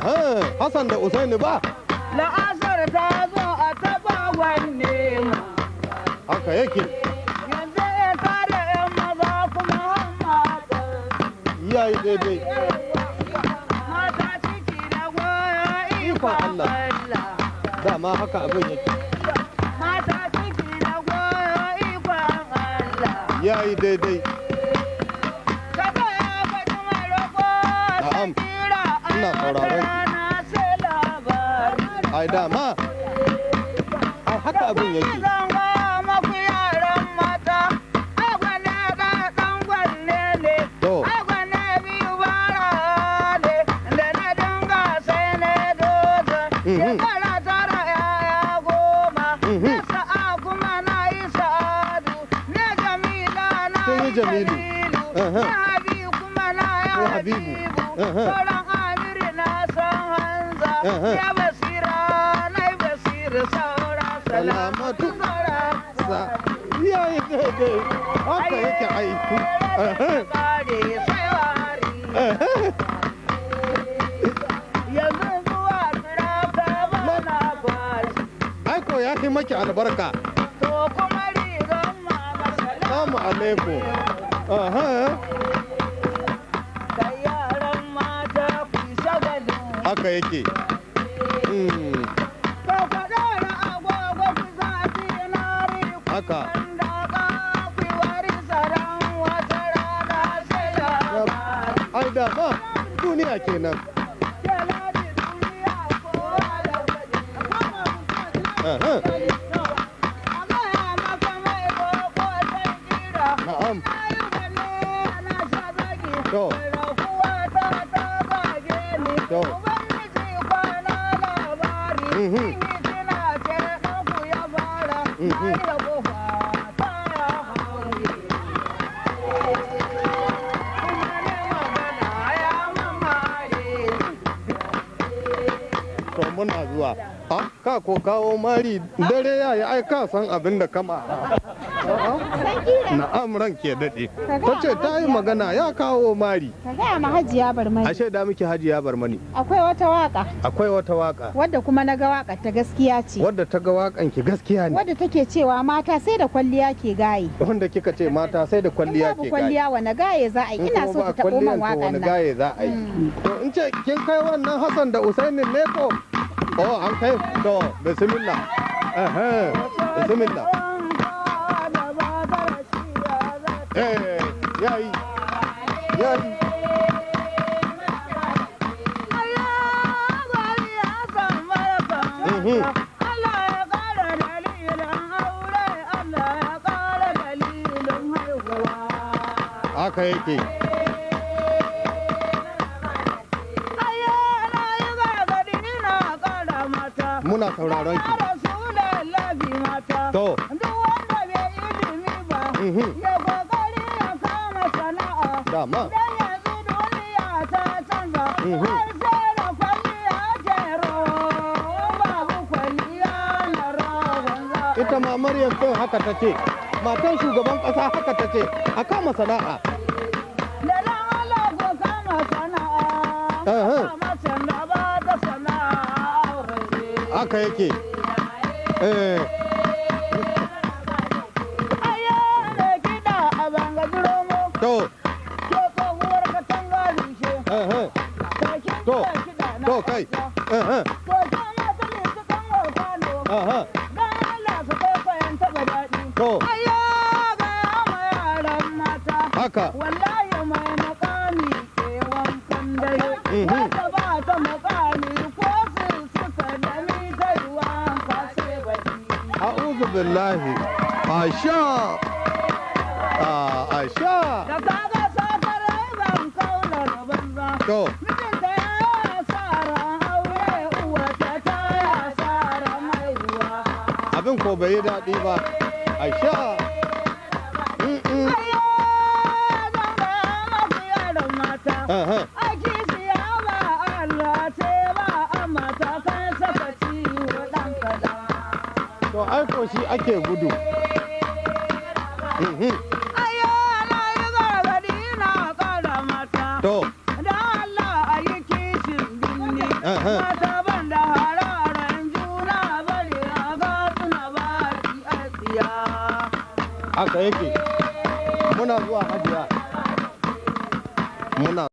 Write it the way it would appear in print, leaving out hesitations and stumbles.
Hassan da Usaini ba? La'asar ta zo a taba wanne ma. Haka yake. Yanzu ya tare ‘yan maza kuma mata. Yayi daidai. Mata ciki da goyo ikon Allah. Dama haka abin yake. Mata ciki da goyo ikon Allah. Yayi daidai. Kaga ya faɗi mai roƙo sai kira Ina sauraron ki. na sai labari. Ai dama. Ai haka abin yake. Zan gaya maku yaran mata, ai gwane ɗan gwanne ne, To. ai gwane biyu bara ne, da na dinga sai na doza, shekara tara yaya goma, na sa'a kuma na yi sa'adu, na Jamila na Kin yi yi Jamilu. Jalilu, na Habibu kuma na yi Habibu. Habibu, sauran Amiru na san Hanza, ya Basira na yi Basira saura Salamatu. saura. Yayi daidai. Haka yake aiki. Kare sai wari. Yanzu zuwa tsirata bana bashi. Aiko ya fi maki albarka. To kuma rigan mama Assalamu alaikum. kai yaran mata ku shagalin. Haka yake. Ka faɗa da agwagwa ku zafi na riku. Haka. Wanda ka ku wari tsaron wata rana sai labari. Ai dama duniya kenan. Keladi duniya kowa da gwaji. Na'am. To. To. To muna zuwa. Ka ko kawo mari dare ya yi ai ka san abin da kama. Na'am ran ke daɗe. Ta ce ta yi magana ya kawo mari. Ka gaya ma Hajiya Barmani. Ashe da miki Hajiya Barmani. Akwai wata waka Akwai wata waka. wadda kuma na ga wakar ta gaskiya ce. Wadda ta ga wakan ki gaskiya ne. Wadda take cewa mata sai da kwalliya ke gaye. Wanda kika ce mata sai da kwalliya In babu ke gaye. kwalliya wani gaye za a yi. Ina so ta taɓo man wakan wani nan. gaye za a yi. To in ce kin kai wannan Hassan da Usainin ne ko? Oh an kai to bismillah. Bismillah. Yayi. Yayi. Haka yake. Muna sauraron ki. To. Dama. Ita ma Maryam ɗin haka ta ce, matan shugaban ƙasa haka ta ce, a kama sana'a. Haka yake. To. To kai. To. Haka. Wallahi mai makami ke wankan dare. Wata ba ta makami ko suka da ni ta yi wanka sai baki. A'udhu billahi. Asha. Asha. Da kaga sakarai zan kaula da banza. To. Mijinta ya tsara aure uwata ta ya tsara haihuwa. Abin ko bai yi daɗi ba. Asha. Aiki siya ba Allah ce ba a mata kan saka ciwo ɗan kaɗan. To aiko shi ake gudu. Ayo na yi gargaɗi na ƙara mata. To. Da Allah a yi kishin binni mata ban da hararen juna bari a ga suna ba ki asiya. Haka yake. Muna zuwa hajiya. Muna